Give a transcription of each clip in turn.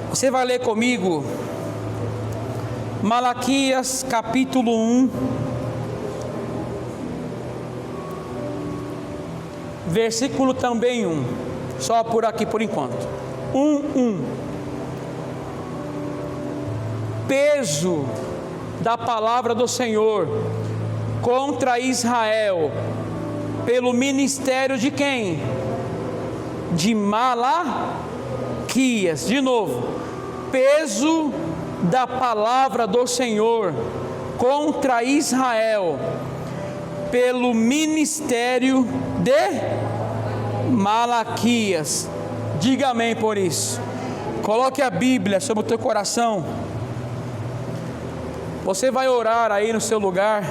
Você vai ler comigo Malaquias capítulo 1, versículo também 1, só por aqui por enquanto. 1:1. Peso da palavra do Senhor contra Israel, pelo ministério de quem? De Malaquias. De novo, peso da palavra do Senhor contra Israel, pelo ministério de Malaquias. Diga amém por isso. Coloque a Bíblia sobre o teu coração. Você vai orar aí no seu lugar,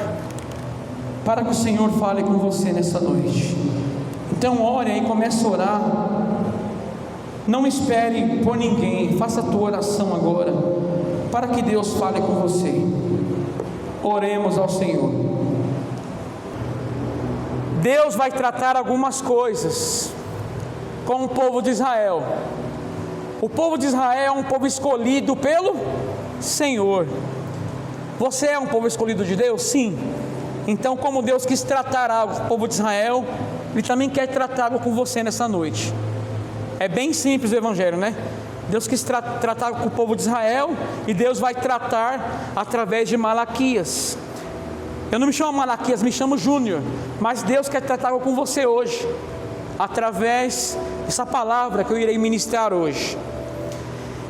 para que o Senhor fale com você nessa noite. Então ore aí, comece a orar. Não espere por ninguém, faça a tua oração agora, para que Deus fale com você. Oremos ao Senhor. Deus vai tratar algumas coisas com o povo de Israel. O povo de Israel é um povo escolhido pelo Senhor. Você é um povo escolhido de Deus? Sim. Então, como Deus quis tratar algo com o povo de Israel, Ele também quer tratar algo com você nessa noite. É bem simples o Evangelho, né? Deus quis tratar com o povo de Israel, e Deus vai tratar através de Malaquias. Eu não me chamo Malaquias, me chamo Júnior, mas Deus quer tratar algo com você hoje, através dessa palavra que eu irei ministrar hoje.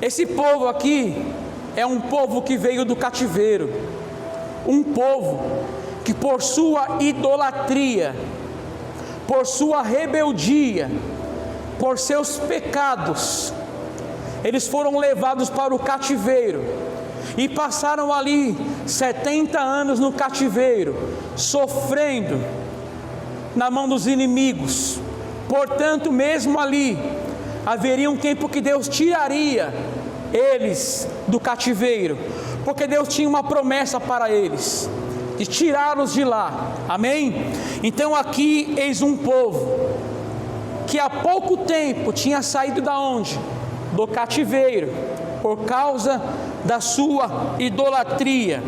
Esse povo aqui é um povo que veio do cativeiro, um povo que por sua idolatria, por sua rebeldia, por seus pecados, eles foram levados para o cativeiro e passaram ali 70 anos no cativeiro, sofrendo na mão dos inimigos. Portanto, mesmo ali, haveria um tempo que Deus tiraria eles do cativeiro, porque Deus tinha uma promessa para eles, de tirá-los de lá, amém? Então aqui eis um povo, que há pouco tempo tinha saído da onde? Do cativeiro, por causa da sua idolatria.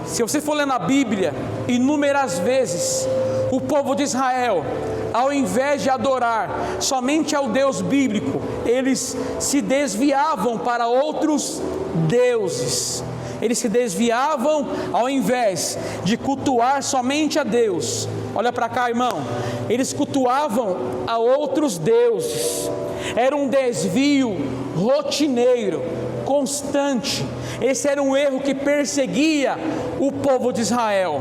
Se você for ler na Bíblia, inúmeras vezes, o povo de Israel, ao invés de adorar somente ao Deus bíblico, eles se desviavam para outros deuses. Eles se desviavam, ao invés de cultuar somente a Deus. Olha para cá, irmão. Eles cultuavam a outros deuses. Era um desvio rotineiro, constante. Esse era um erro que perseguia o povo de Israel.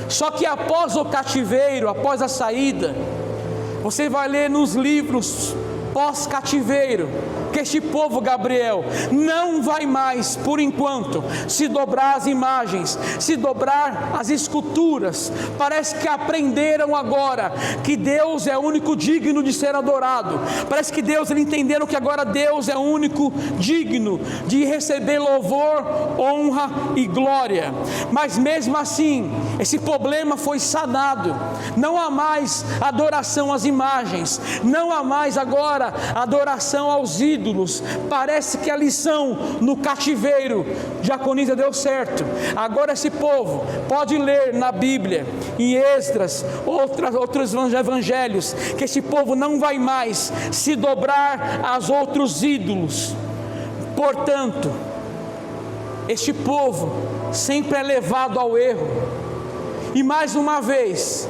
Só que após o cativeiro, após a saída, você vai ler nos livros pós-cativeiro, que este povo, Gabriel, não vai mais, por enquanto, se dobrar as imagens, se dobrar as esculturas. Parece que aprenderam agora que Deus é o único digno de ser adorado. Parece que eles entenderam que agora Deus é o único digno de receber louvor, honra e glória. Mas mesmo assim, esse problema foi sanado. Não há mais adoração às imagens, não há mais agora adoração aos ídolos. Parece que a lição no cativeiro diaconisa deu certo. Agora esse povo pode ler na Bíblia, em Esdras, outros evangelhos, que esse povo não vai mais se dobrar aos outros ídolos. Portanto, este povo sempre é levado ao erro, e mais uma vez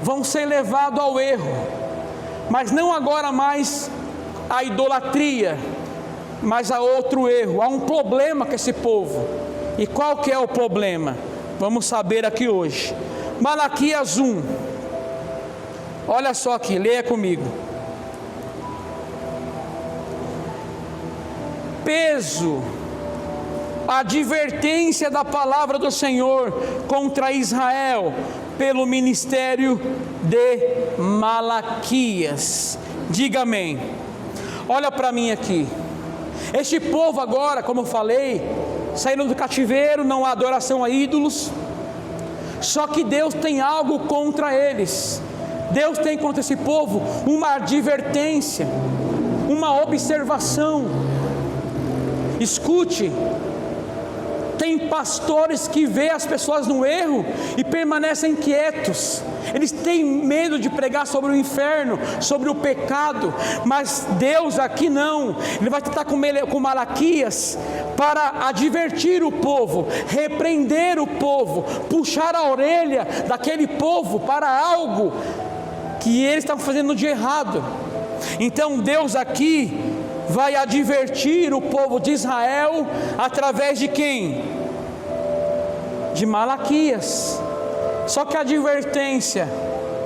vão ser levados ao erro, mas não agora mais a idolatria, mas há outro erro. Há um problema com esse povo. E qual que é o problema? Vamos saber aqui hoje. Malaquias 1. Olha só aqui, leia comigo. Peso, advertência da palavra do Senhor contra Israel, pelo ministério de Malaquias. Diga amém. Olha para mim aqui. Este povo agora, como eu falei, saíram do cativeiro, não há adoração a ídolos. Só que Deus tem algo contra eles. Deus tem contra esse povo uma advertência, uma observação. Escute, tem pastores que vê as pessoas no erro e permanecem quietos. Eles têm medo de pregar sobre o inferno, sobre o pecado, mas Deus aqui não. Ele vai tratar com Malaquias para advertir o povo, repreender o povo, puxar a orelha daquele povo para algo que eles estavam fazendo de errado. Então Deus aqui vai advertir o povo de Israel através de quem? De Malaquias. Só que a advertência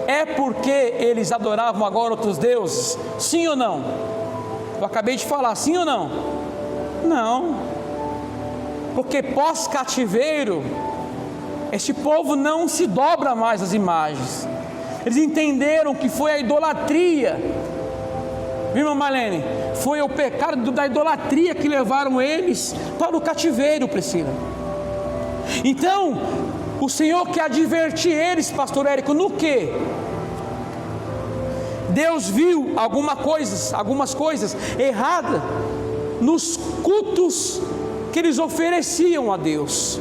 é porque eles adoravam agora outros deuses? Sim ou não? Eu acabei de falar, sim ou não? Não. Porque pós-cativeiro, este povo não se dobra mais às imagens. Eles entenderam que foi a idolatria, viu, irmã Marlene? Foi o pecado da idolatria que levaram eles para o cativeiro, Priscila. Então, o Senhor quer advertir eles, pastor Érico, no que? Deus viu algumas coisas erradas nos cultos que eles ofereciam a Deus.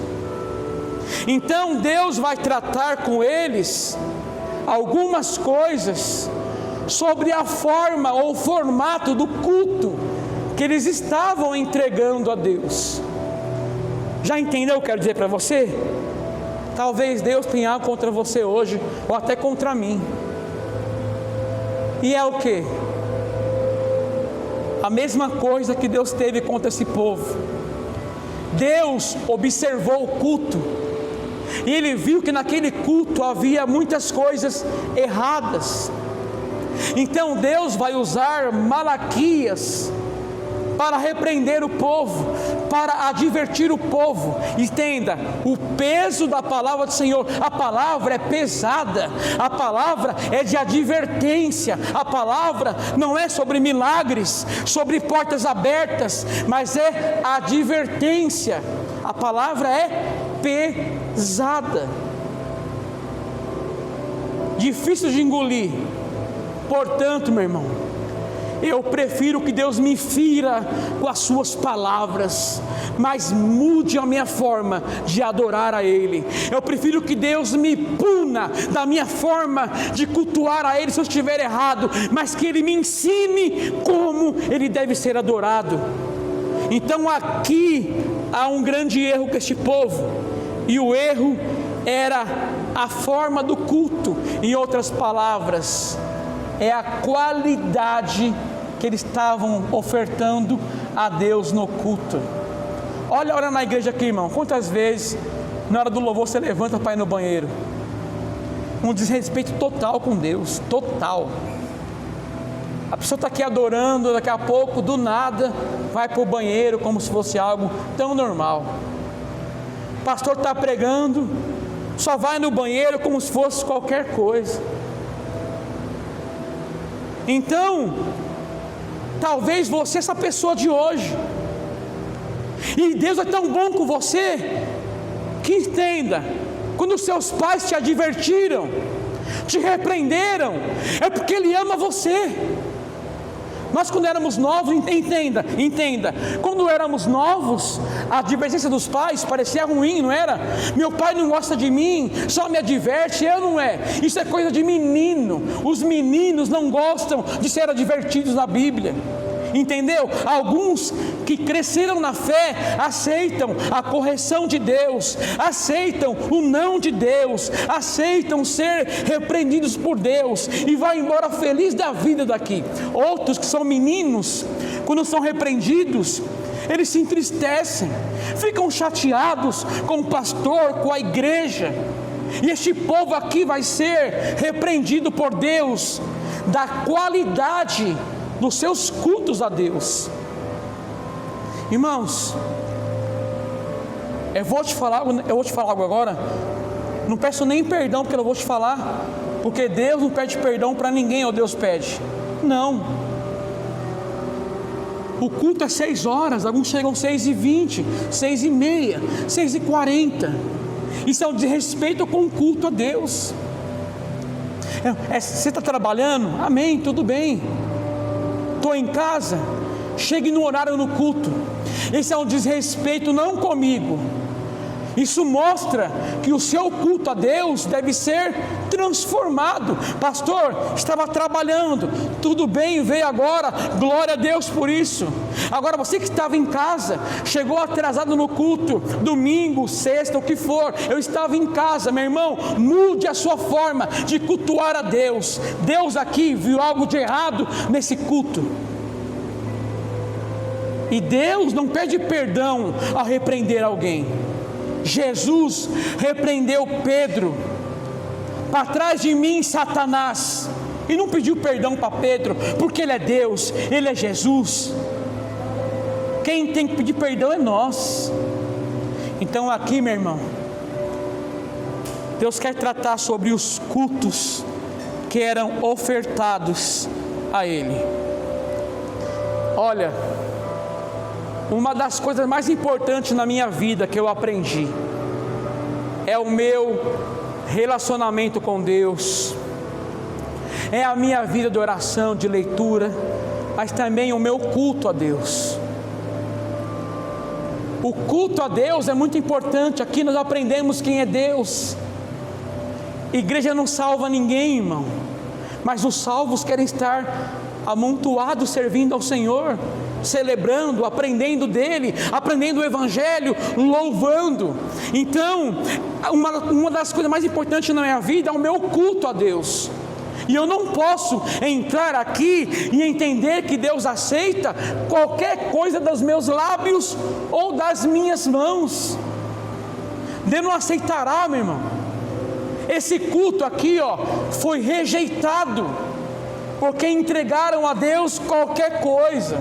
Então Deus vai tratar com eles algumas coisas sobre a forma ou formato do culto que eles estavam entregando a Deus. Já entendeu o que eu quero dizer para você? Talvez Deus tenha algo contra você hoje, ou até contra mim. E é o que? A mesma coisa que Deus teve contra esse povo. Deus observou o culto, e Ele viu que naquele culto havia muitas coisas erradas. Então Deus vai usar Malaquias para repreender o povo, para advertir o povo. Entenda, o peso da palavra do Senhor. A palavra é pesada, a palavra é de advertência, a palavra não é sobre milagres, sobre portas abertas, mas é advertência. A palavra é pesada, difícil de engolir. Portanto, meu irmão, eu prefiro que Deus me fira com as suas palavras, mas mude a minha forma de adorar a Ele. Eu prefiro que Deus me puna da minha forma de cultuar a Ele se eu estiver errado, mas que Ele me ensine como Ele deve ser adorado. Então aqui há um grande erro com este povo, e o erro era a forma do culto. Em outras palavras, é a qualidade que eles estavam ofertando a Deus no culto. Olha na igreja aqui, irmão, quantas vezes na hora do louvor você levanta para ir no banheiro? Um desrespeito total com Deus, total. A pessoa está aqui adorando, daqui a pouco, do nada, vai para o banheiro como se fosse algo tão normal. O pastor está pregando, só vai no banheiro como se fosse qualquer coisa. Então, talvez você é essa pessoa de hoje, e Deus é tão bom com você, que entenda, quando seus pais te advertiram, te repreenderam, é porque Ele ama você. Nós quando éramos novos, entenda, quando éramos novos, a advertência dos pais parecia ruim, não era? Meu pai não gosta de mim, só me adverte, eu não é. Isso é coisa de menino. Os meninos não gostam de ser advertidos na Bíblia. Entendeu? Alguns que cresceram na fé aceitam a correção de Deus, aceitam o não de Deus, aceitam ser repreendidos por Deus e vai embora feliz da vida daqui. Outros que são meninos, quando são repreendidos, eles se entristecem, ficam chateados com o pastor, com a igreja. E este povo aqui vai ser repreendido por Deus da qualidade dos seus cultos a Deus. Irmãos, eu vou te falar algo agora. Não peço nem perdão porque eu vou te falar, porque Deus não pede perdão para ninguém, ou Deus pede. Não. O culto é 6 horas, alguns chegam 6h20, 6h30, 6h40. Isso é um desrespeito com o culto a Deus. Você está trabalhando? Amém, tudo bem. Estou em casa, chegue no horário no culto. Esse é um desrespeito não comigo. Isso mostra que o seu culto a Deus deve ser transformado. Pastor, estava trabalhando, tudo bem, veio agora, glória a Deus por isso. Agora você que estava em casa, chegou atrasado no culto, domingo, sexta, o que for, eu estava em casa, meu irmão, mude a sua forma de cultuar a Deus. Deus aqui viu algo de errado nesse culto. E Deus não pede perdão ao repreender alguém. Jesus repreendeu Pedro: para trás de mim, Satanás, e não pediu perdão para Pedro, porque ele é Deus, ele é Jesus. Quem tem que pedir perdão é nós. Então aqui, meu irmão, Deus quer tratar sobre os cultos que eram ofertados a Ele. Olha, uma das coisas mais importantes na minha vida que eu aprendi é o meu relacionamento com Deus, é a minha vida de oração, de leitura, mas também o meu culto a Deus. O culto a Deus é muito importante. Aqui nós aprendemos quem é Deus. Igreja não salva ninguém, irmão, mas os salvos querem estar amontoados servindo ao Senhor, celebrando, aprendendo dele, aprendendo o Evangelho, louvando. Então, uma das coisas mais importantes na minha vida é o meu culto a Deus. E eu não posso entrar aqui e entender que Deus aceita qualquer coisa dos meus lábios ou das minhas mãos. Deus não aceitará, meu irmão. Esse culto aqui, foi rejeitado, porque entregaram a Deus qualquer coisa.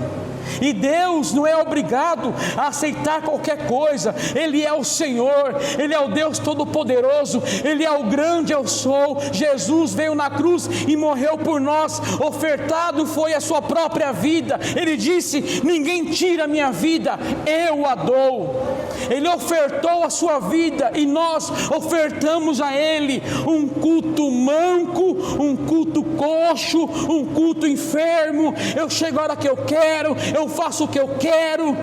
E Deus não é obrigado a aceitar qualquer coisa. Ele é o Senhor, Ele é o Deus Todo-Poderoso, Ele é o grande eu sou. Jesus veio na cruz e morreu por nós, ofertado foi a sua própria vida. Ele disse: ninguém tira a minha vida, eu a dou. Ele ofertou a sua vida e nós ofertamos a Ele um culto manco, um culto coxo, um culto enfermo. Eu chego a hora que eu quero, eu faço o que eu quero.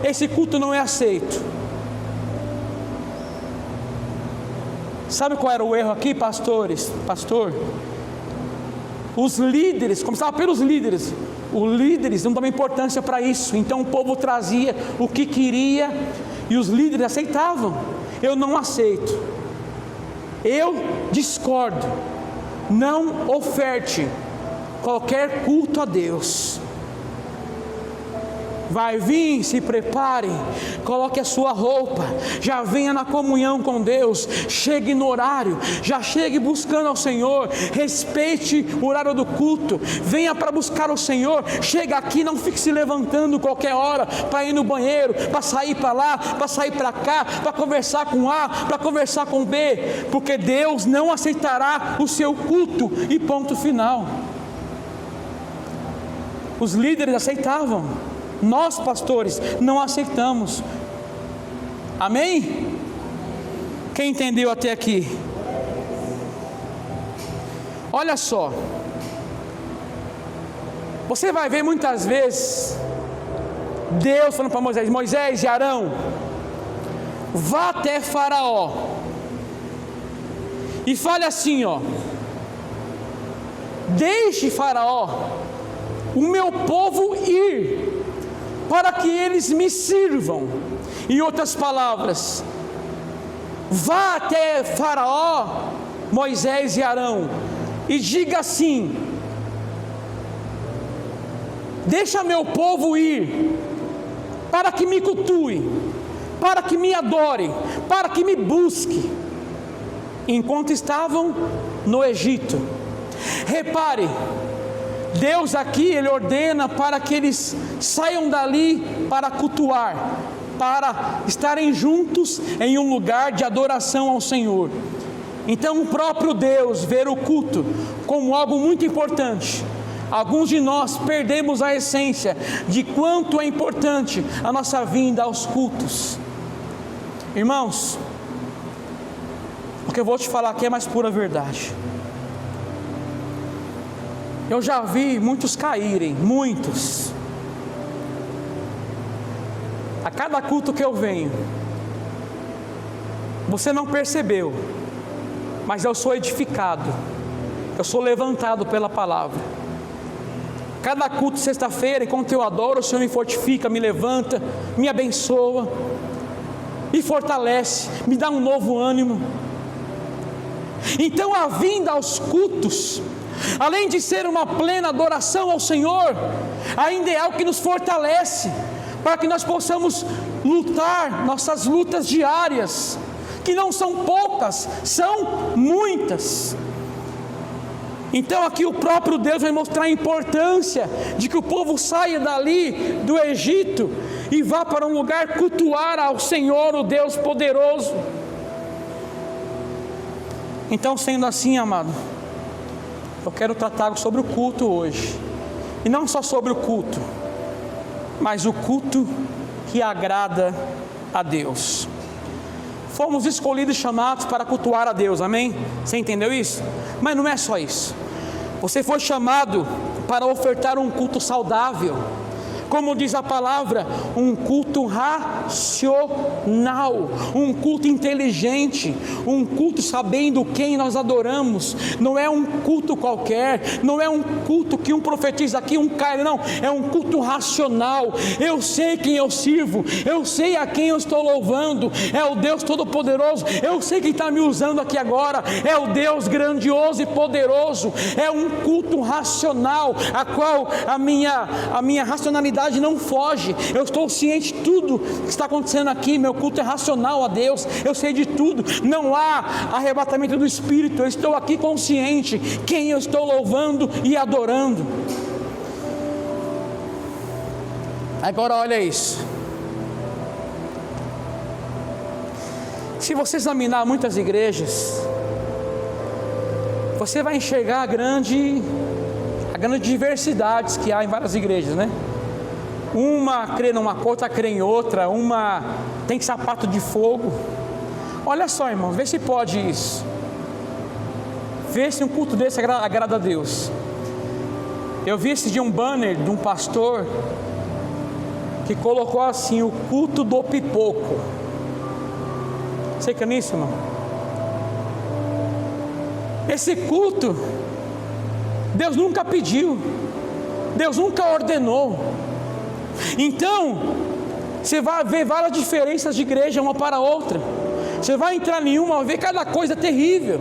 Esse culto não é aceito. Sabe qual era o erro aqui, pastor? Os líderes, começava pelos líderes. Os líderes não davam importância para isso. Então o povo trazia o que queria e os líderes aceitavam. Eu não aceito. Eu discordo. Não oferte qualquer culto a Deus. Vai vir, se prepare, coloque a sua roupa, já venha na comunhão com Deus, chegue no horário, já chegue buscando ao Senhor, respeite o horário do culto, venha para buscar o Senhor, chega aqui, não fique se levantando qualquer hora, para ir no banheiro, para sair para lá, para sair para cá, para conversar com A, para conversar com B, porque Deus não aceitará o seu culto, e ponto final. Os líderes aceitavam, nós pastores não aceitamos. Amém? Quem entendeu até aqui? Olha só, você vai ver muitas vezes Deus falando para Moisés: Moisés e Arão, vá até Faraó e fale assim, deixe Faraó, o meu povo ir, para que eles me sirvam. Em outras palavras, vá até Faraó, Moisés e Arão, e diga assim: deixa meu povo ir, para que me cultue, para que me adore, para que me busque, enquanto estavam no Egito. Repare, Deus aqui, Ele ordena para que eles saiam dali para cultuar, para estarem juntos em um lugar de adoração ao Senhor. Então o próprio Deus vê o culto como algo muito importante. Alguns de nós perdemos a essência de quanto é importante a nossa vinda aos cultos. Irmãos, o que eu vou te falar aqui é mais pura verdade. Eu já vi muitos caírem, muitos. a cada culto que eu venho, você não percebeu, mas eu sou edificado, eu sou levantado pela palavra. Cada culto, sexta-feira, enquanto eu adoro, o Senhor me fortifica, me levanta, me abençoa, me fortalece, me dá um novo ânimo. Então a vinda aos cultos, além de ser uma plena adoração ao Senhor, ainda é algo que nos fortalece, para que nós possamos lutar nossas lutas diárias, que não são poucas, são muitas. Então aqui o próprio Deus vai mostrar a importância de que o povo saia dali do Egito e vá para um lugar cultuar ao Senhor, o Deus poderoso. Então, sendo assim, amado, eu quero tratar sobre o culto hoje, e não só sobre o culto, mas o culto que agrada a Deus. Fomos escolhidos e chamados para cultuar a Deus, amém? Você entendeu isso? Mas não é só isso. Você foi chamado para ofertar um culto saudável, como diz a palavra, um culto racional, um culto inteligente, um culto sabendo quem nós adoramos. Não é um culto qualquer, não é um culto que um profetiza aqui, um cai, não, é um culto racional. Eu sei quem eu sirvo, eu sei a quem eu estou louvando, é o Deus Todo-Poderoso, eu sei quem está me usando aqui agora, é o Deus grandioso e poderoso. É um culto racional, a qual a minha racionalidade não foge. Eu estou ciente de tudo que está acontecendo aqui. Meu culto é racional a Deus, eu sei de tudo, não há arrebatamento do Espírito. Eu estou aqui consciente quem eu estou louvando e adorando. Agora olha isso, se você examinar muitas igrejas, você vai enxergar a grande diversidade que há em várias igrejas, né? Uma crê numa coisa, outra crê em outra, uma tem sapato de fogo. Olha só, irmãos, vê se pode isso, vê se um culto desse agrada a Deus. Eu vi esse dia um banner de um pastor que colocou assim: o culto do pipoco. Você crê nisso, irmão? Esse culto Deus nunca pediu, Deus nunca ordenou. Então você vai ver várias diferenças de igreja uma para a outra. Você vai entrar em uma, vai ver cada coisa terrível,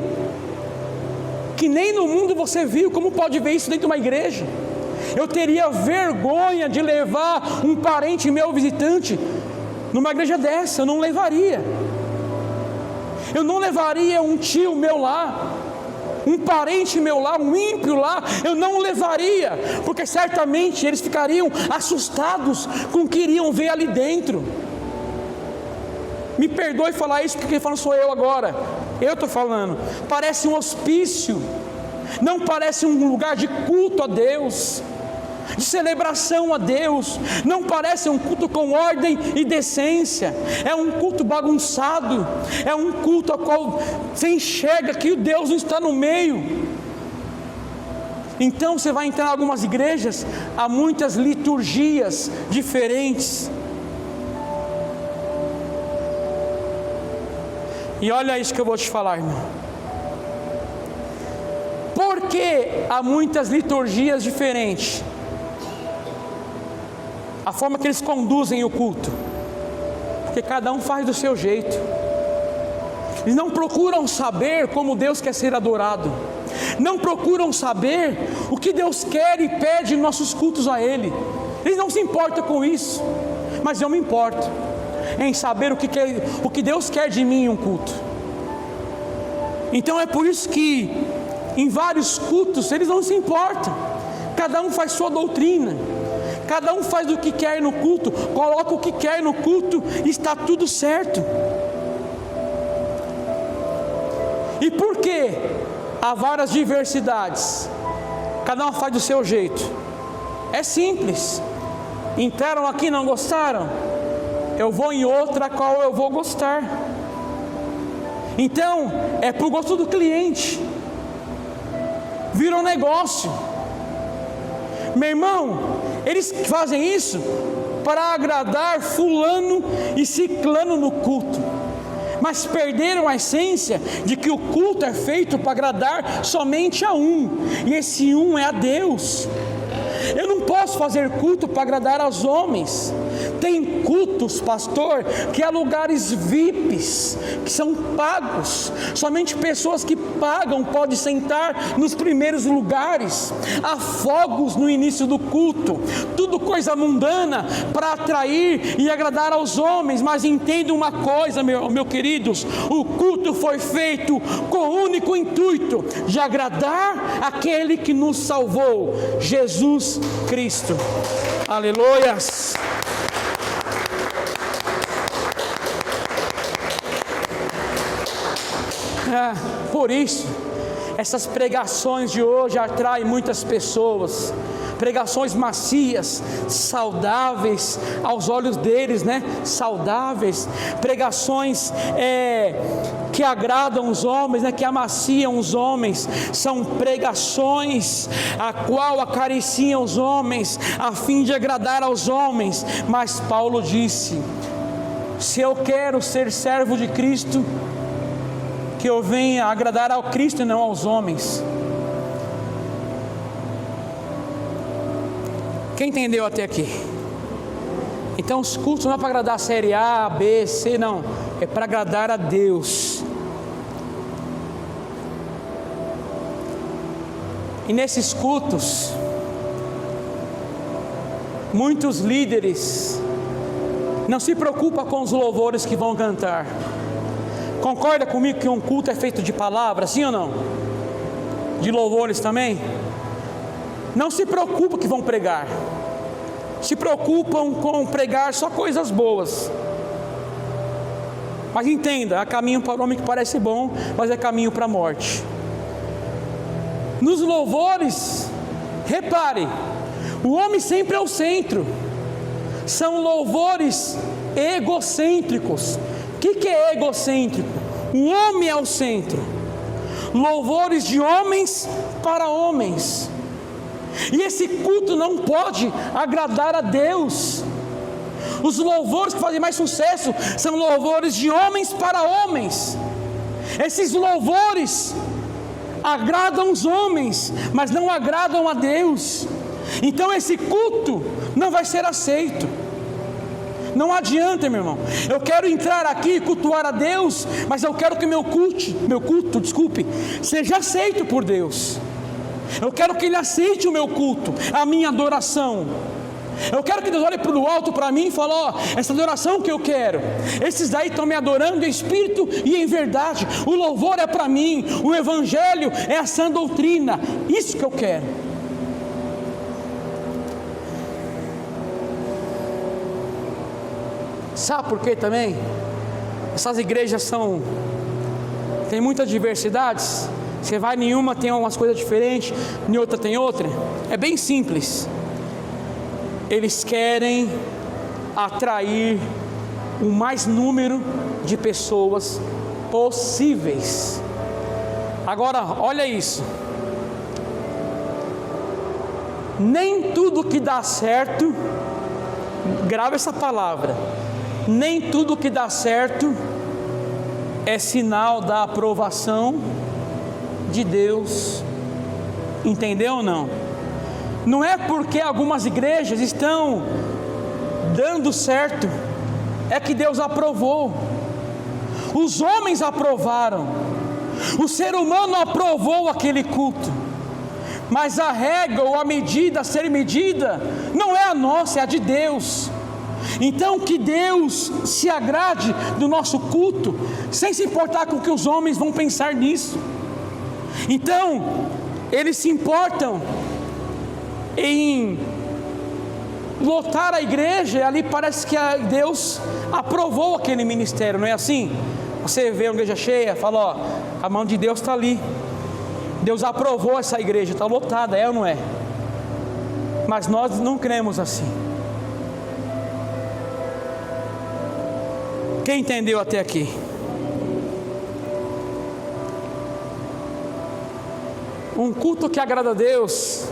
que nem no mundo você viu. Como pode ver isso dentro de uma igreja? Eu teria vergonha de levar um parente meu visitante numa igreja dessa. Eu não levaria. Eu não levaria um tio meu lá, um parente meu lá, um ímpio lá. Eu não levaria, porque certamente eles ficariam assustados com o que iriam ver ali dentro. Me perdoe falar isso, porque quem fala sou eu agora. Eu estou falando. Parece um hospício, não parece um lugar de culto a Deus, de celebração a Deus. Não parece um culto com ordem e decência. É um culto bagunçado, é um culto ao qual você enxerga que o Deus não está no meio. Então você vai entrar em algumas igrejas, há muitas liturgias diferentes. E olha isso que eu vou te falar, irmão. Por que há muitas liturgias diferentes? A forma que eles conduzem o culto, porque cada um faz do seu jeito. Eles não procuram saber como Deus quer ser adorado, não procuram saber o que Deus quer e pede em nossos cultos a Ele. Eles não se importam com isso, mas eu me importo em saber o que Deus quer de mim em um culto. Então é por isso que em vários cultos eles não se importam, cada um faz sua doutrina, cada um faz o que quer no culto, coloca o que quer no culto e está tudo certo. E por que há várias diversidades? Cada um faz do seu jeito. É simples. Entraram aqui, não gostaram? Eu vou em outra a qual eu vou gostar. Então é para o gosto do cliente. Vira um negócio. Meu irmão, eles fazem isso para agradar fulano e ciclano no culto, mas perderam a essência de que o culto é feito para agradar somente a um, e esse um é a Deus. Eu não posso fazer culto para agradar aos homens. Tem cultos, pastor, que há lugares VIPs, que são pagos. Somente pessoas que pagam podem sentar nos primeiros lugares. Há fogos no início do culto, tudo coisa mundana para atrair e agradar aos homens. Mas entenda uma coisa, meu queridos, o culto foi feito com o único intuito de agradar aquele que nos salvou, Jesus Cristo. Aleluias. Por isso, essas pregações de hoje atraem muitas pessoas, pregações macias, saudáveis aos olhos deles, né? Saudáveis, pregações que agradam os homens, né? Que amaciam os homens, são pregações a qual acariciam os homens, a fim de agradar aos homens. Mas Paulo disse: se eu quero ser servo de Cristo, que eu venha agradar ao Cristo e não aos homens. Quem entendeu até aqui? Então os cultos não é para agradar a série A, B, C, não. É para agradar a Deus. E nesses cultos, muitos líderes não se preocupam com os louvores que vão cantar. Concorda comigo que um culto é feito de palavras, sim ou não? De louvores também? Não se preocupam que vão pregar. Se preocupam com pregar só coisas boas. Mas entenda, há caminho para o homem que parece bom, mas é caminho para a morte. Nos louvores, repare, o homem sempre é o centro. São louvores egocêntricos. O que é egocêntrico? O homem é o centro. Louvores de homens para homens. E esse culto não pode agradar a Deus. Os louvores que fazem mais sucesso são louvores de homens para homens. Esses louvores agradam os homens, mas não agradam a Deus. Então esse culto não vai ser aceito. Não adianta, meu irmão. Eu quero entrar aqui e cultuar a Deus, mas eu quero que meu culto, seja aceito por Deus. Eu quero que Ele aceite o meu culto, a minha adoração. Eu quero que Deus olhe para o alto para mim e fale: ó, essa adoração que eu quero. Esses daí estão me adorando em espírito e em verdade. O louvor é para mim, o evangelho é a sã doutrina. Isso que eu quero. Sabe por quê também? Essas igrejas tem muitas diversidades. Você vai em uma, tem umas coisas diferentes, em outra tem outra. É bem simples. Eles querem atrair o mais número de pessoas possíveis. Agora, olha isso. Nem tudo que dá certo, grava essa palavra, nem tudo que dá certo é sinal da aprovação de Deus. Entendeu ou não? Não é porque algumas igrejas estão dando certo é que Deus aprovou. Os homens aprovaram, o ser humano aprovou aquele culto, mas a regra ou a medida a ser medida não é a nossa, é a de Deus. Então que Deus se agrade do nosso culto, sem se importar com o que os homens vão pensar nisso. Então eles se importam em lotar a igreja, e ali parece que Deus aprovou aquele ministério, não é assim? Você vê uma igreja cheia, fala: ó, a mão de Deus está ali, Deus aprovou essa igreja, está lotada, é ou não é? Mas nós não cremos assim. Quem entendeu até aqui? Um culto que agrada a Deus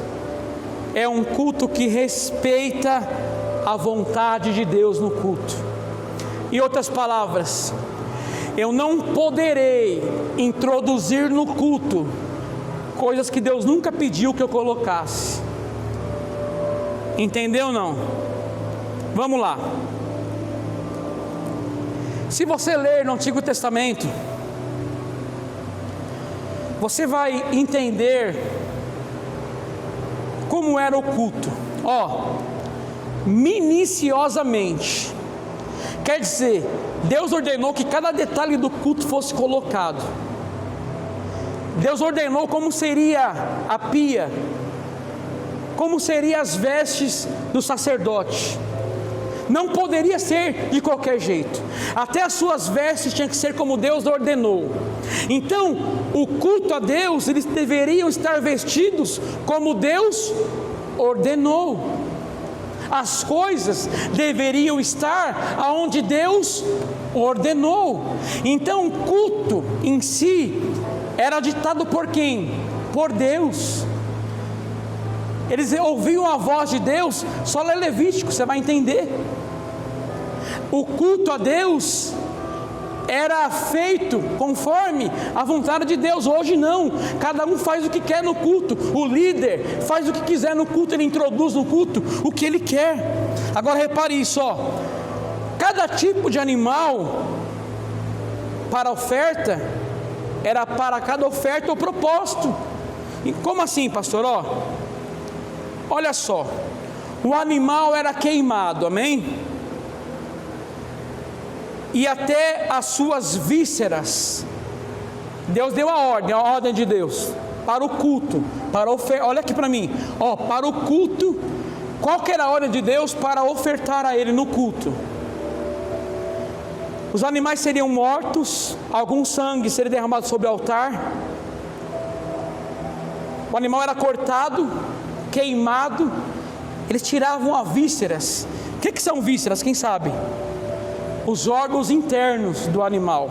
é um culto que respeita a vontade de Deus no culto. Em outras palavras, eu não poderei introduzir no culto coisas que Deus nunca pediu que eu colocasse. Entendeu ou não? Vamos lá. Se você ler no Antigo Testamento, você vai entender como era o culto. Minuciosamente. Quer dizer, Deus ordenou que cada detalhe do culto fosse colocado. Deus ordenou como seria a pia, como seriam as vestes do sacerdote. Não poderia ser de qualquer jeito. Até as suas vestes tinham que ser como Deus ordenou. Então, o culto a Deus, eles deveriam estar vestidos como Deus ordenou. As coisas deveriam estar aonde Deus ordenou. Então, o culto em si era ditado por quem? Por Deus. Eles ouviam a voz de Deus. Só lê Levítico, você vai entender. O culto a Deus era feito conforme a vontade de Deus. Hoje não, cada um faz o que quer no culto. O líder faz o que quiser no culto, ele introduz no culto o que ele quer. Agora repare isso, cada tipo de animal para oferta era para cada oferta o propósito. E como assim, pastor? Olha só, o animal era queimado, amém? E até as suas vísceras, Deus deu a ordem de Deus, para o culto, para ofertar. Olha aqui para mim, para o culto, qual que era a ordem de Deus para ofertar a Ele no culto? Os animais seriam mortos, algum sangue seria derramado sobre o altar, o animal era cortado, queimado, eles tiravam as vísceras. O que são vísceras? Quem sabe? Os órgãos internos do animal.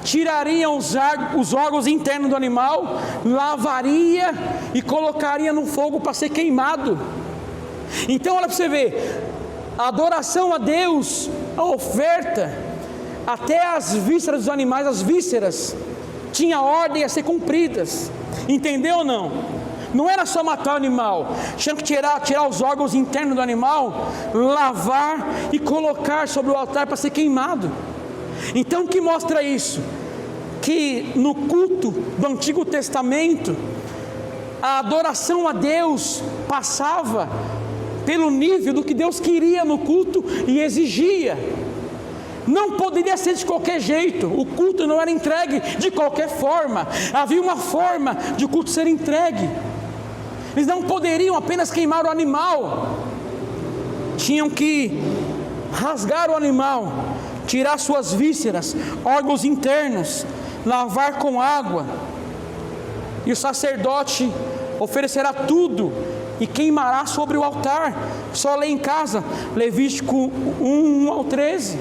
Tirariam os órgãos internos do animal, lavaria e colocaria no fogo para ser queimado. Então olha para você ver, a adoração a Deus, a oferta, até as vísceras dos animais, as vísceras tinha ordem a ser cumpridas. Entendeu ou não? Não era só matar o animal, tinha que tirar os órgãos internos do animal, lavar e colocar sobre o altar para ser queimado. Então o que mostra isso? Que no culto do Antigo Testamento, a adoração a Deus passava pelo nível do que Deus queria no culto e exigia. Não poderia ser de qualquer jeito. O culto não era entregue de qualquer forma. Havia uma forma de o culto ser entregue. Eles não poderiam apenas queimar o animal, tinham que rasgar o animal, tirar suas vísceras, órgãos internos, lavar com água, e o sacerdote oferecerá tudo e queimará sobre o altar. Só lê em casa, Levítico 1 ao 13.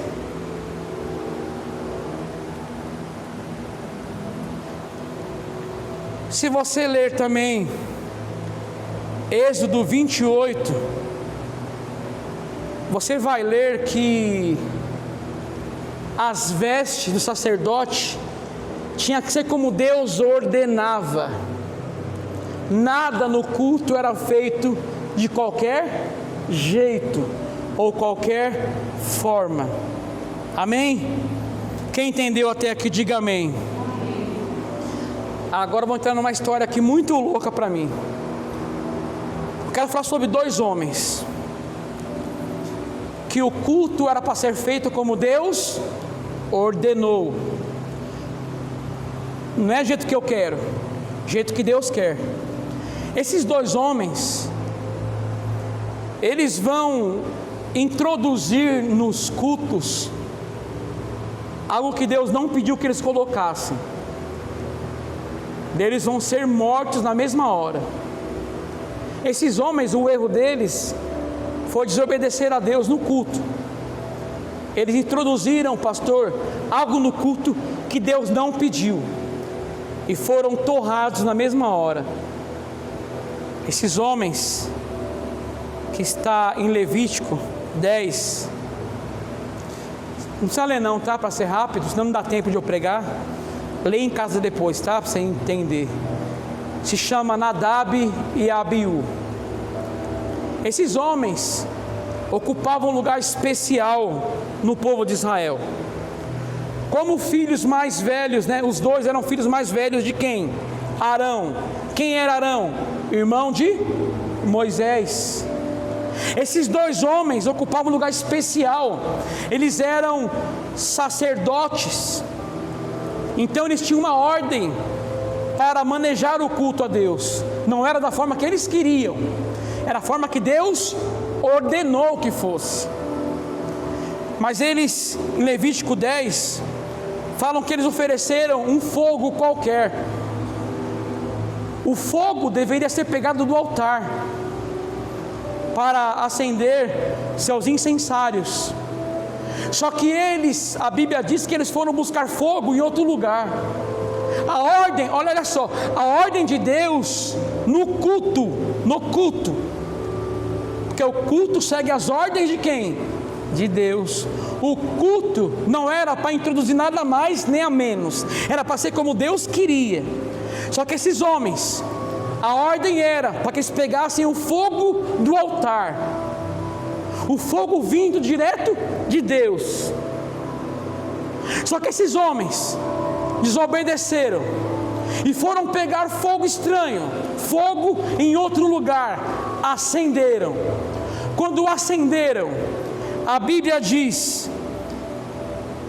Se você ler também Êxodo 28, você vai ler que as vestes do sacerdote tinha que ser como Deus ordenava. Nada no culto era feito de qualquer jeito ou qualquer forma. Amém? Quem entendeu até aqui, diga amém. Agora vou entrar numa história aqui muito louca para mim. Eu quero falar sobre dois homens que o culto era para ser feito como Deus ordenou. Não é do jeito que eu quero, do jeito que Deus quer. Esses dois homens, eles vão introduzir nos cultos algo que Deus não pediu que eles colocassem. Eles vão ser mortos na mesma hora. Esses homens, o erro deles foi desobedecer a Deus no culto. Eles introduziram, pastor, algo no culto que Deus não pediu, e foram torrados na mesma hora. Esses homens que está em Levítico 10. Não precisa ler não, tá? Para ser rápido, senão não dá tempo de eu pregar. Leia em casa depois, tá? Para você entender. Se chama Nadab e Abiú. Esses homens ocupavam um lugar especial no povo de Israel. Como filhos mais velhos, né? Os dois eram filhos mais velhos de quem? Arão. Quem era Arão? Irmão de Moisés. Esses dois homens ocupavam um lugar especial. Eles eram sacerdotes. Então eles tinham uma ordem para manejar o culto a Deus. Não era da forma que eles queriam, era a forma que Deus ordenou que fosse. Mas eles, em Levítico 10, falam que eles ofereceram um fogo qualquer. O fogo deveria ser pegado do altar para acender seus incensários. Só que eles, a Bíblia diz que eles foram buscar fogo em outro lugar. A ordem, olha só, a ordem de Deus no culto, porque o culto segue as ordens de quem? De Deus. O culto não era para introduzir nada mais nem a menos, era para ser como Deus queria. Só que esses homens, a ordem era para que eles pegassem o fogo do altar, o fogo vindo direto de Deus. Só que esses homens desobedeceram e foram pegar fogo estranho, fogo em outro lugar, acenderam. Quando acenderam, a Bíblia diz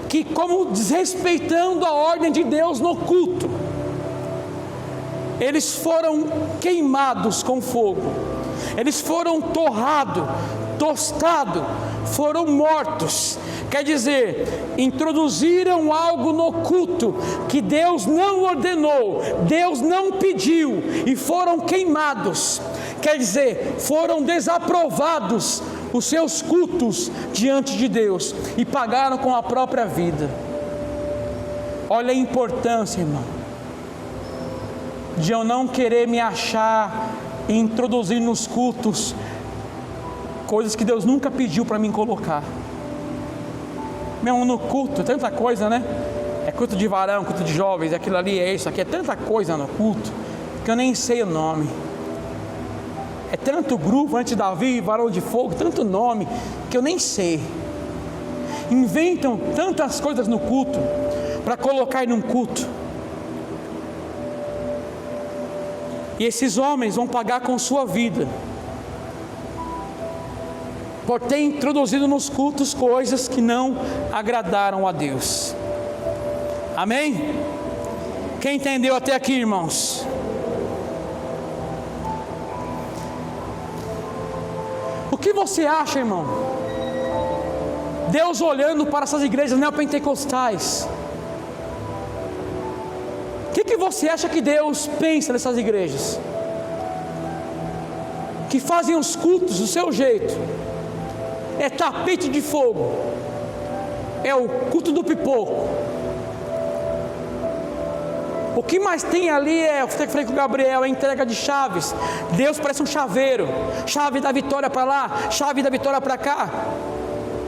que, como desrespeitando a ordem de Deus no culto, eles foram queimados com fogo, eles foram torrados, tostados, foram mortos. Quer dizer, introduziram algo no culto que Deus não ordenou, Deus não pediu, e foram queimados. Quer dizer, foram desaprovados os seus cultos diante de Deus e pagaram com a própria vida. Olha a importância, irmão, de eu não querer me achar e introduzir nos cultos coisas que Deus nunca pediu para mim colocar. Mesmo no culto, tanta coisa, né? É culto de varão, culto de jovens, aquilo ali é isso, aqui é tanta coisa no culto que eu nem sei o nome. É tanto grupo, antes de Davi, varão de fogo, tanto nome que eu nem sei. Inventam tantas coisas no culto para colocar num culto. E esses homens vão pagar com sua vida por ter introduzido nos cultos coisas que não agradaram a Deus. Amém? Quem entendeu até aqui, irmãos? O que você acha, irmão? Deus olhando para essas igrejas neopentecostais, o que você acha que Deus pensa nessas igrejas? Que fazem os cultos do seu jeito. É tapete de fogo, é o culto do pipoco. O que mais tem ali é, eu falei com o Gabriel, a entrega de chaves. Deus parece um chaveiro, chave da vitória para lá, chave da vitória para cá.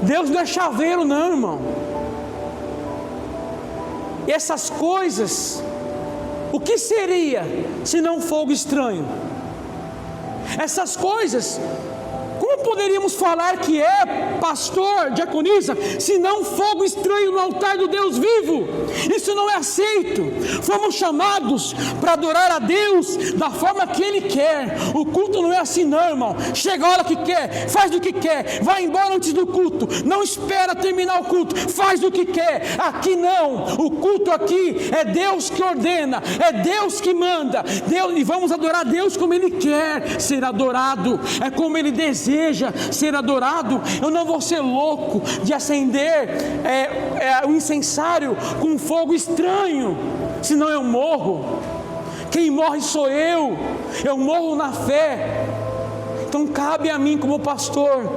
Deus não é chaveiro não, irmão. E essas coisas, o que seria se não fogo estranho? Essas coisas, como poderíamos falar que é, pastor, diaconisa, se não fogo estranho no altar do Deus vivo? Isso não é aceito. Fomos chamados para adorar a Deus da forma que Ele quer. O culto não é assim não, irmão. Chega a hora que quer, faz do que quer, vai embora antes do culto, não espera terminar o culto, faz do que quer. Aqui não, o culto aqui é Deus que ordena, é Deus que manda, Deus, e vamos adorar a Deus como Ele quer ser adorado, é como Ele deseja ser adorado. Eu não vou ser louco de acender o incensário com fogo estranho, senão eu morro. Quem morre sou eu morro na fé. Então cabe a mim como pastor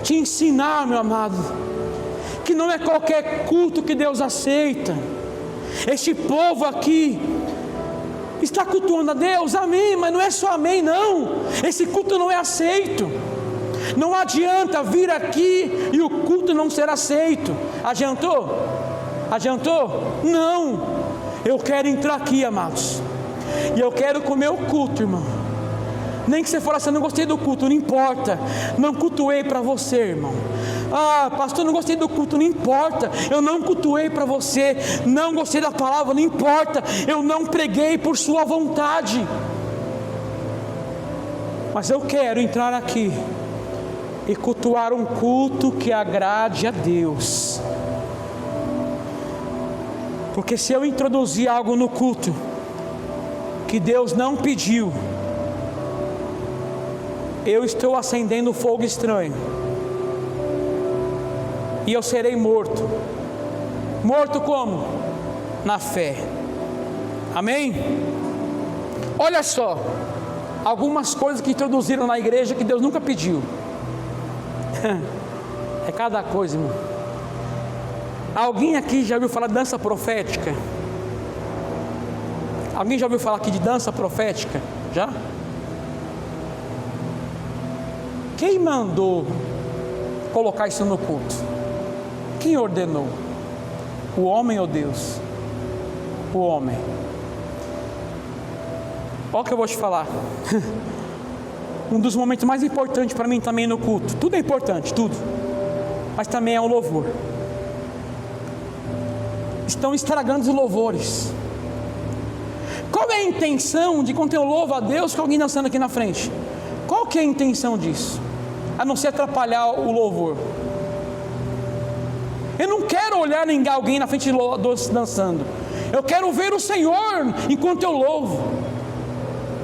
te ensinar, meu amado, que não é qualquer culto que Deus aceita. Este povo aqui Está cultuando a Deus? Amém, mas não é só amém não. Esse culto não é aceito. Não adianta vir aqui e o culto não ser aceito. Adiantou? Adiantou? Não. Eu quero entrar aqui, amados, e eu quero comer o culto, irmão. Nem que você fale assim, eu não gostei do culto, não importa. Não cultuei para você, irmão. Ah, pastor, não gostei do culto, não importa. Eu não cultuei para você. Não gostei da palavra, não importa. Eu não preguei por sua vontade. Mas eu quero entrar aqui e cultuar um culto que agrade a Deus. Porque se eu introduzir algo no culto que Deus não pediu, eu estou acendendo fogo estranho, e eu serei morto. Morto como? Na fé. Amém? Olha só, algumas coisas que introduziram na igreja que Deus nunca pediu. É cada coisa, irmão. Alguém aqui já ouviu falar de dança profética? Alguém já ouviu falar aqui de dança profética? Já? Quem mandou colocar isso no culto? Quem ordenou? O homem ou Deus? O homem. Olha o que eu vou te falar. Um dos momentos mais importantes para mim também no culto. Tudo é importante, tudo. Mas também é o louvor. Estão estragando os louvores. Qual é a intenção de quando eu louvo a Deus com alguém dançando aqui na frente? Qual que é a intenção disso? A não ser atrapalhar o louvor. Eu não quero olhar alguém na frente dançando. Eu quero ver o Senhor enquanto eu louvo.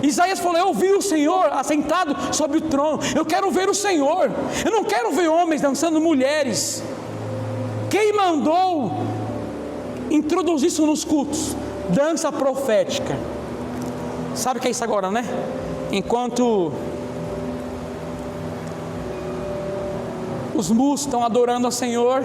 Isaías falou, eu vi o Senhor assentado sobre o trono. Eu quero ver o Senhor. Eu não quero ver homens dançando mulheres. Quem mandou introduzir isso nos cultos? Dança profética. Sabe o que é isso agora, né? Enquanto os músicos estão adorando ao Senhor,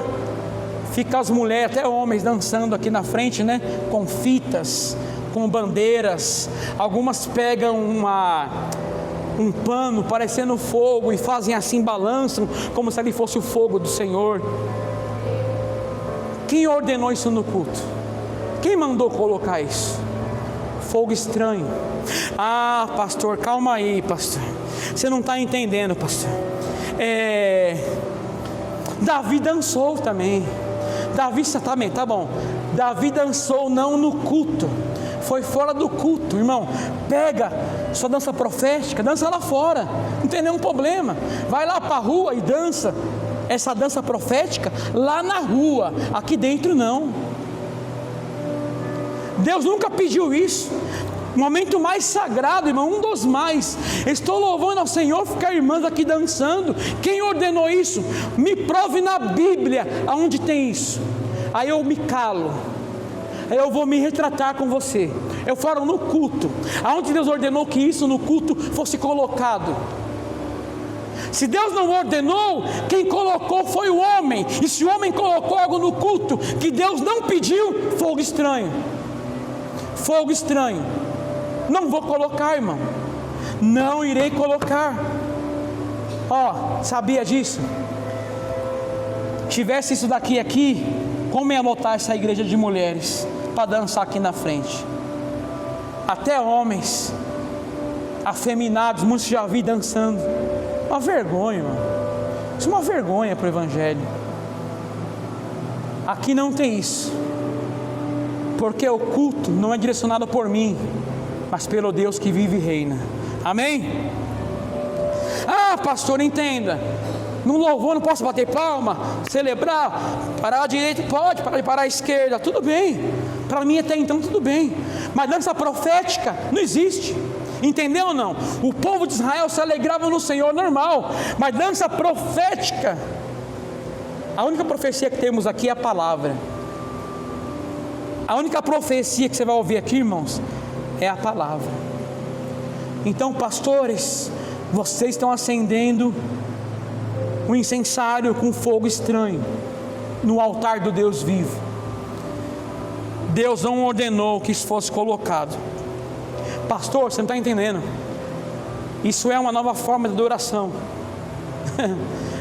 fica as mulheres, até homens, dançando aqui na frente, né? Com fitas, com bandeiras. Algumas pegam um pano parecendo fogo e fazem assim, balançam, como se ali fosse o fogo do Senhor. Quem ordenou isso no culto? Quem mandou colocar isso? Fogo estranho. Ah, pastor, calma aí, pastor. Você não está entendendo, pastor. Davi dançou também. Davi também, tá bom. Davi dançou não no culto, foi fora do culto, irmão. Pega sua dança profética, dança lá fora, não tem nenhum problema. Vai lá para a rua e dança essa dança profética lá na rua, aqui dentro não. Deus nunca pediu isso. Momento mais sagrado, irmão, um dos mais. Estou louvando ao Senhor, ficar irmãs aqui dançando. Quem ordenou isso? Me prove na Bíblia aonde tem isso. Aí eu me calo. Aí eu vou me retratar com você. Eu falo no culto. Aonde Deus ordenou que isso no culto fosse colocado? Se Deus não ordenou, quem colocou foi o homem. E se o homem colocou algo no culto que Deus não pediu, fogo estranho. Fogo estranho. Não vou colocar, irmão. Não irei colocar. Sabia disso? Tivesse isso daqui aqui, como ia lotar essa igreja de mulheres para dançar aqui na frente? Até homens afeminados, muitos já vi dançando. Uma vergonha, irmão. Isso é uma vergonha para o evangelho. Aqui não tem isso, porque o culto não é direcionado por mim, mas pelo Deus que vive e reina. Amém? Ah, pastor, entenda. No louvor não posso bater palma, celebrar, parar à direita, pode, parar à esquerda, tudo bem. Para mim até então tudo bem. Mas dança profética não existe. Entendeu ou não? O povo de Israel se alegrava no Senhor normal, mas dança profética, a única profecia que temos aqui é a palavra. A única profecia que você vai ouvir aqui, irmãos, é a palavra. Então, pastores, vocês estão acendendo um incensário com fogo estranho no altar do Deus vivo. Deus não ordenou que isso fosse colocado. Pastor, você não está entendendo. Isso é uma nova forma de adoração.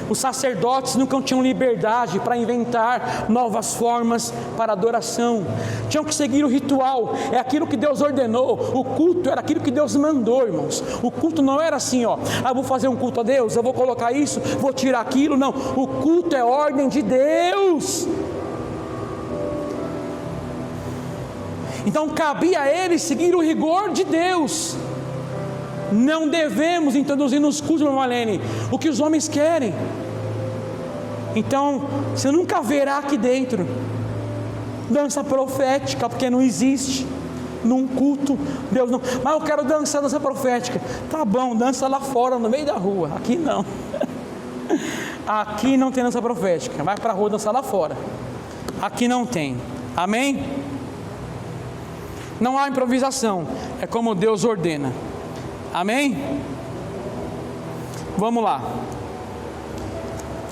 Os sacerdotes nunca tinham liberdade para inventar novas formas para adoração. Tinham que seguir o ritual. É aquilo que Deus ordenou. O culto era aquilo que Deus mandou, irmãos. O culto não era assim, ó, vou fazer um culto a Deus, eu vou colocar isso, vou tirar aquilo. Não, o culto é ordem de Deus. Então cabia a eles seguir o rigor de Deus. Não devemos introduzir nos cultos, irmã Marlene, o que os homens querem. Então você nunca verá aqui dentro dança profética, porque não existe num culto. Deus não, mas eu quero dançar dança profética. Tá bom, dança lá fora no meio da rua. Aqui não. Aqui não tem dança profética. Vai para a rua dançar lá fora. Aqui não tem. Amém? Não há improvisação. É como Deus ordena. Amém? Vamos lá.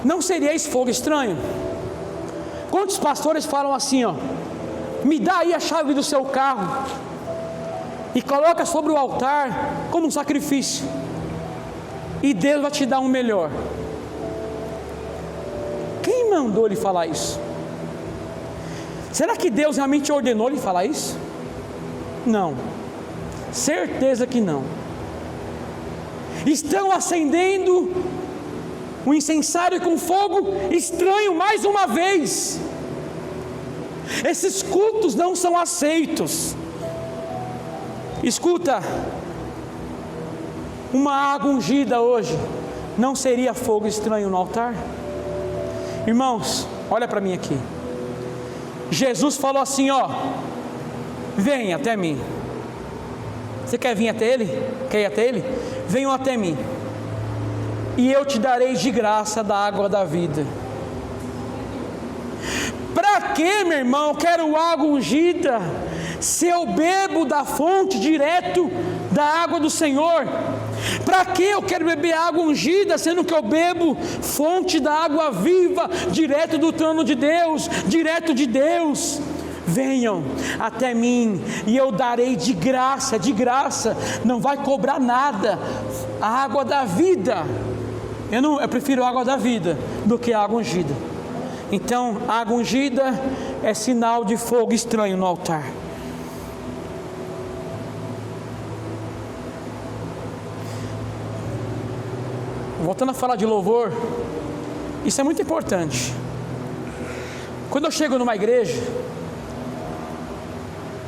Não seria isso fogo estranho? Quantos pastores falam assim, ó, me dá aí a chave do seu carro e coloca sobre o altar como um sacrifício, e Deus vai te dar um melhor. Quem mandou ele falar isso? Será que Deus realmente ordenou ele falar isso? Não, certeza que não. Estão acendendo o incensário com fogo estranho mais uma vez. Esses cultos não são aceitos. Escuta, uma água ungida hoje não seria fogo estranho no altar? Irmãos, olha para mim aqui. Jesus falou assim, ó, venha até mim. Você quer vir até Ele? Quer ir até Ele? Venham até mim, e eu te darei de graça da água da vida. Para que, meu irmão, eu quero água ungida, se eu bebo da fonte direto da água do Senhor? Para que eu quero beber água ungida, sendo que eu bebo fonte da água viva, direto do trono de Deus, direto de Deus? Venham até mim e eu darei de graça, não vai cobrar nada, a água da vida. Eu prefiro a água da vida do que a água ungida. Então, a água ungida é sinal de fogo estranho no altar. Voltando a falar de louvor, isso é muito importante. Quando eu chego numa igreja,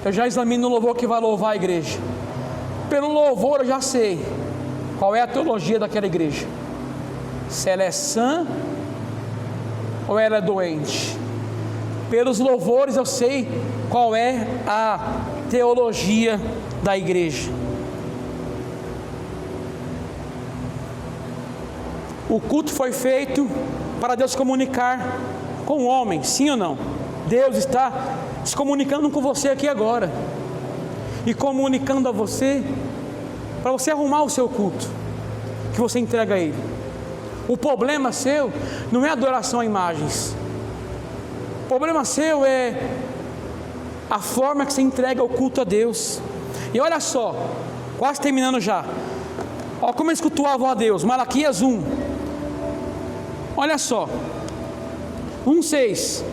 eu já examino o louvor que vai louvar a igreja. Pelo louvor eu já sei qual é a teologia daquela igreja, se ela é sã ou ela é doente. Pelos louvores eu sei qual é a teologia da igreja. O culto foi feito para Deus comunicar com o homem, sim ou não? Deus está se comunicando com você aqui agora, e comunicando a você, para você arrumar o seu culto, que você entrega a Ele. O problema seu não é adoração a imagens, o problema seu é a forma que você entrega o culto a Deus. E olha só, quase terminando já, olha como eles cultuavam a Deus. Malaquias 1, olha só, 1:6.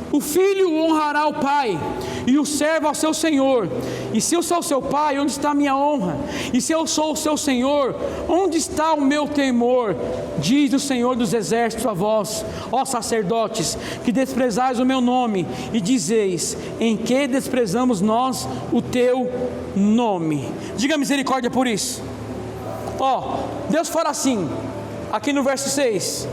O filho honrará o pai, e o servo ao seu senhor. E se eu sou seu pai, onde está a minha honra? E se eu sou o seu senhor, onde está o meu temor? Diz o Senhor dos exércitos a vós, ó sacerdotes, que desprezais o meu nome, e dizeis, em que desprezamos nós o teu nome? Diga misericórdia por isso. Ó, Deus fala assim, aqui no verso 6,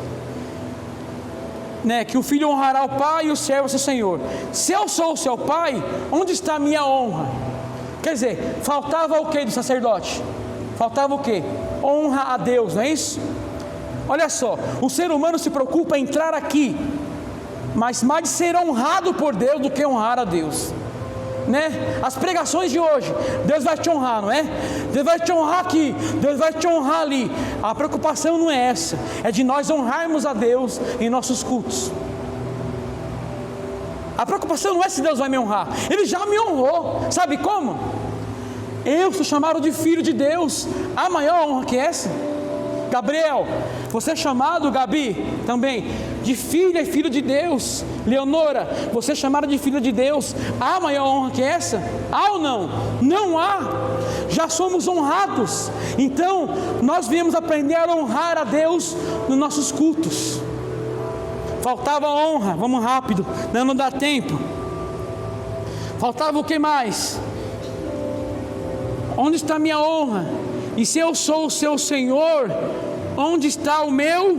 que o filho honrará o pai e o servo ao seu senhor. Se eu sou o seu pai, onde está a minha honra? Quer dizer, faltava o que do sacerdote? Faltava o que? Honra a Deus, não é isso? Olha só, o ser humano se preocupa em entrar aqui, mas mais de ser honrado por Deus do que honrar a Deus, As pregações de hoje, Deus vai te honrar, não é? Deus vai te honrar aqui, Deus vai te honrar ali. A preocupação não é essa, é de nós honrarmos a Deus em nossos cultos. A preocupação não é se Deus vai me honrar, Ele já me honrou. Sabe como? Eu sou chamado de filho de Deus. Há maior honra que essa? Gabriel, você é chamado, Gabi, também, de filha e filho de Deus. Leonora, você é chamada de filha de Deus. Há maior honra que essa? Há ou não? Não há. Já somos honrados. Então, nós viemos aprender a honrar a Deus nos nossos cultos. Faltava honra, vamos rápido, não dá tempo. Faltava o que mais? Onde está a minha honra? E se eu sou o seu Senhor, onde está o meu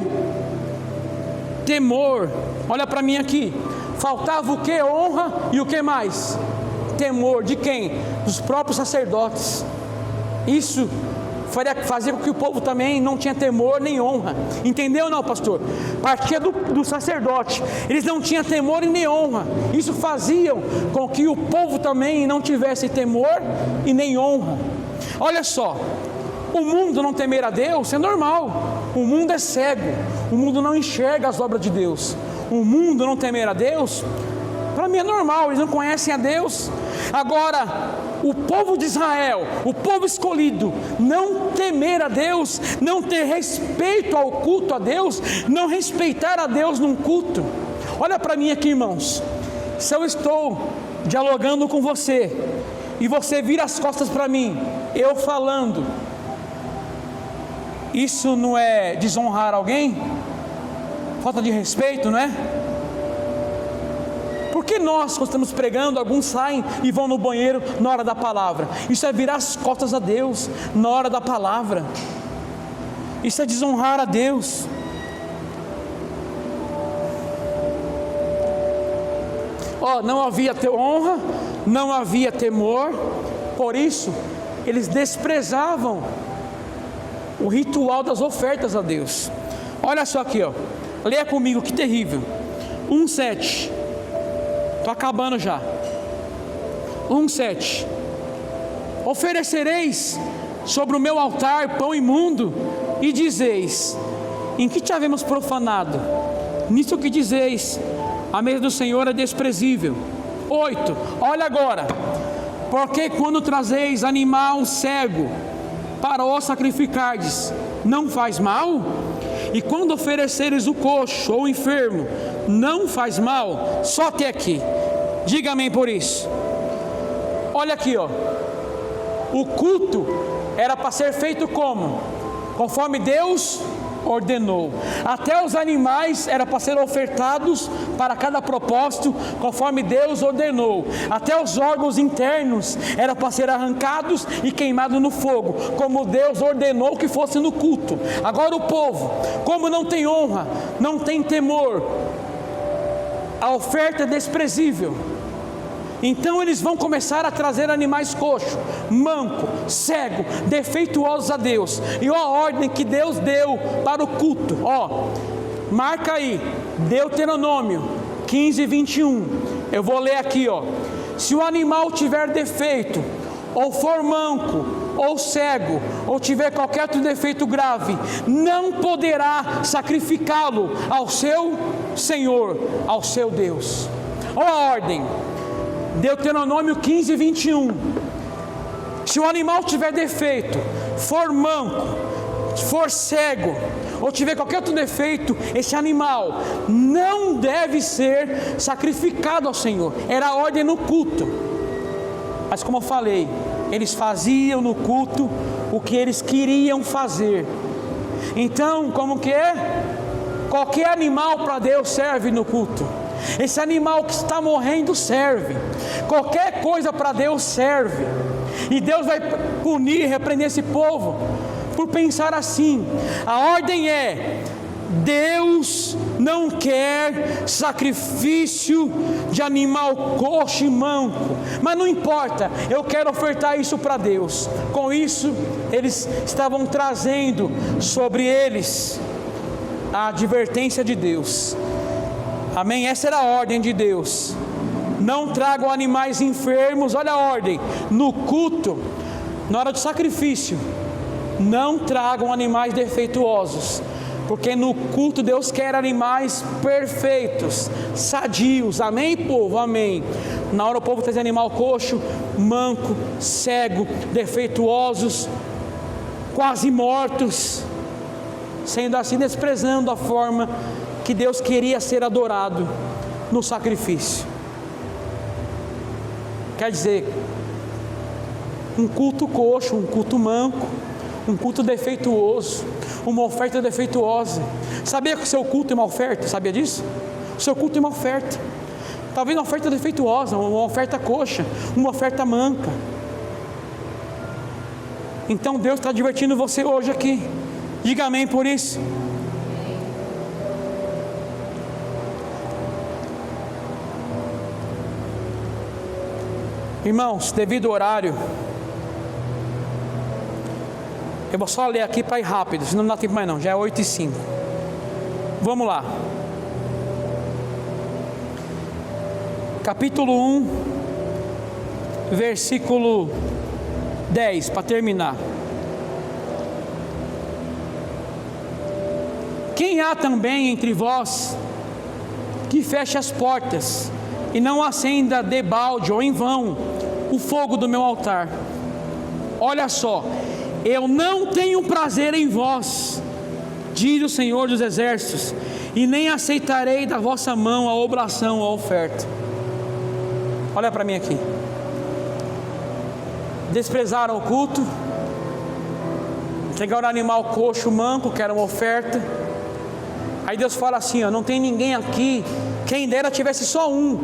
temor? Olha para mim aqui. Faltava o que? Honra e o que mais? Temor. De quem? Dos próprios sacerdotes. Isso fazia com que o povo também não tinha temor nem honra. Entendeu ou não, pastor? Partia do sacerdote. Eles não tinham temor e nem honra. Isso fazia com que o povo também não tivesse temor e nem honra. Olha só, o mundo não temer a Deus é normal. O mundo é cego. O mundo não enxerga as obras de Deus. O mundo não temer a Deus, para mim é normal. Eles não conhecem a Deus. Agora, o povo de Israel, o povo escolhido, não temer a Deus, não ter respeito ao culto a Deus, não respeitar a Deus num culto. Olha para mim aqui, irmãos. Se eu estou dialogando com você e você vira as costas para mim, eu falando, isso não é desonrar alguém? Falta de respeito, não é? Porque nós, quando estamos pregando, alguns saem e vão no banheiro na hora da palavra. Isso é virar as costas a Deus na hora da palavra. Isso é desonrar a Deus. Não havia honra, não havia temor. Por isso, eles desprezavam o ritual das ofertas a Deus. Olha só aqui, leia comigo, que terrível. 1:7. Estou acabando já. 1:7. Oferecereis sobre o meu altar pão imundo e dizeis: em que te havemos profanado? Nisso que dizeis: a mesa do Senhor é desprezível. 8. Olha agora. Porque quando trazeis animal cego para o sacrificardes, não faz mal? E quando ofereceres o coxo ou o enfermo, não faz mal? Só até aqui. Diga amém por isso. Olha aqui, o culto era para ser feito como? Conforme Deus ordenou. Até os animais eram para ser ofertados para cada propósito, conforme Deus ordenou. Até os órgãos internos eram para ser arrancados e queimados no fogo, como Deus ordenou que fosse no culto. Agora o povo, como não tem honra, não tem temor, a oferta é desprezível. Então eles vão começar a trazer animais coxos, manco, cego, defeituosos a Deus. E a ordem que Deus deu para o culto, marca aí, Deuteronômio 15:21. Eu vou ler aqui, se o animal tiver defeito, ou for manco, ou cego, ou tiver qualquer outro defeito grave, não poderá sacrificá-lo ao seu Senhor, ao seu Deus. Olha a ordem, Deuteronômio 15:21. Se o animal tiver defeito, for manco, for cego, ou tiver qualquer outro defeito, esse animal não deve ser sacrificado ao Senhor. Era a ordem no culto. Mas como eu falei, eles faziam no culto o que eles queriam fazer. Então, como que é? Qualquer animal para Deus serve no culto. Esse animal que está morrendo serve. Qualquer coisa para Deus serve. E Deus vai punir e repreender esse povo por pensar assim. A ordem é: Deus não quer sacrifício de animal coxo e manco. Mas não importa, eu quero ofertar isso para Deus. Com isso, eles estavam trazendo sobre eles a advertência de Deus. Amém? Essa era a ordem de Deus. Não tragam animais enfermos. Olha a ordem. No culto, na hora do sacrifício, não tragam animais defeituosos. Porque no culto Deus quer animais perfeitos, sadios, amém, povo? Amém. Na hora o povo traz animal coxo, manco, cego, defeituosos, quase mortos, sendo assim desprezando a forma que Deus queria ser adorado no sacrifício. Quer dizer, um culto coxo, um culto manco, um culto defeituoso, uma oferta defeituosa. Sabia que o seu culto é uma oferta? Sabia disso? O seu culto é uma oferta. Talvez uma oferta defeituosa, uma oferta coxa, uma oferta manca. Então Deus está divertindo você hoje aqui. Diga amém por isso. Irmãos, devido ao horário, eu vou só ler aqui para ir rápido, senão não dá tempo mais não, já é 8h05. Vamos lá. Capítulo 1, versículo 10, para terminar. Quem há também entre vós que feche as portas e não acenda debalde ou em vão o fogo do meu altar? Olha só, eu não tenho prazer em vós, diz o Senhor dos Exércitos, e nem aceitarei da vossa mão a oblação, a oferta. Olha para mim aqui. Desprezaram o culto, entregaram o animal coxo, manco, que era uma oferta. Aí Deus fala assim, ó, não tem ninguém aqui, quem dera tivesse só um,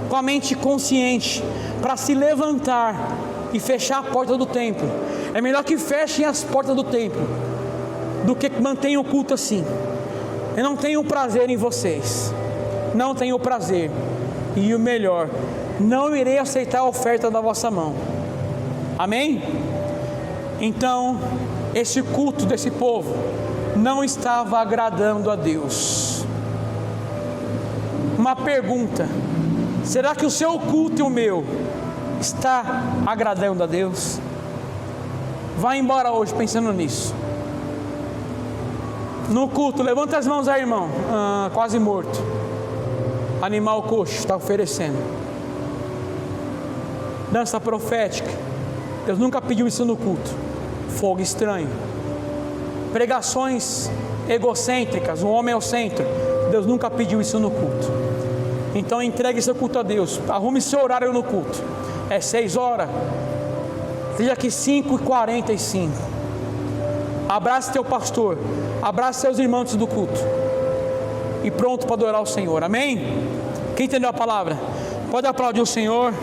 com a mente consciente, para se levantar e fechar a porta do templo. É melhor que fechem as portas do templo, do que mantenham o culto assim. Eu não tenho prazer em vocês, não tenho prazer, e o melhor, não irei aceitar a oferta da vossa mão. Amém? Então, esse culto desse povo não estava agradando a Deus. Uma pergunta: será que o seu culto e o meu está agradando a Deus? Vai embora hoje pensando nisso. No culto, levanta as mãos aí, irmão. Quase morto. Animal coxo, está oferecendo. Dança profética, Deus nunca pediu isso no culto. Fogo estranho. Pregações egocêntricas, um homem ao centro, Deus nunca pediu isso no culto. Então entregue seu culto a Deus. Arrume seu horário no culto. É 6h, seja aqui 5h45. Abrace teu pastor, abrace seus irmãos antes do culto, e pronto para adorar o Senhor. Amém? Quem entendeu a palavra pode aplaudir o Senhor.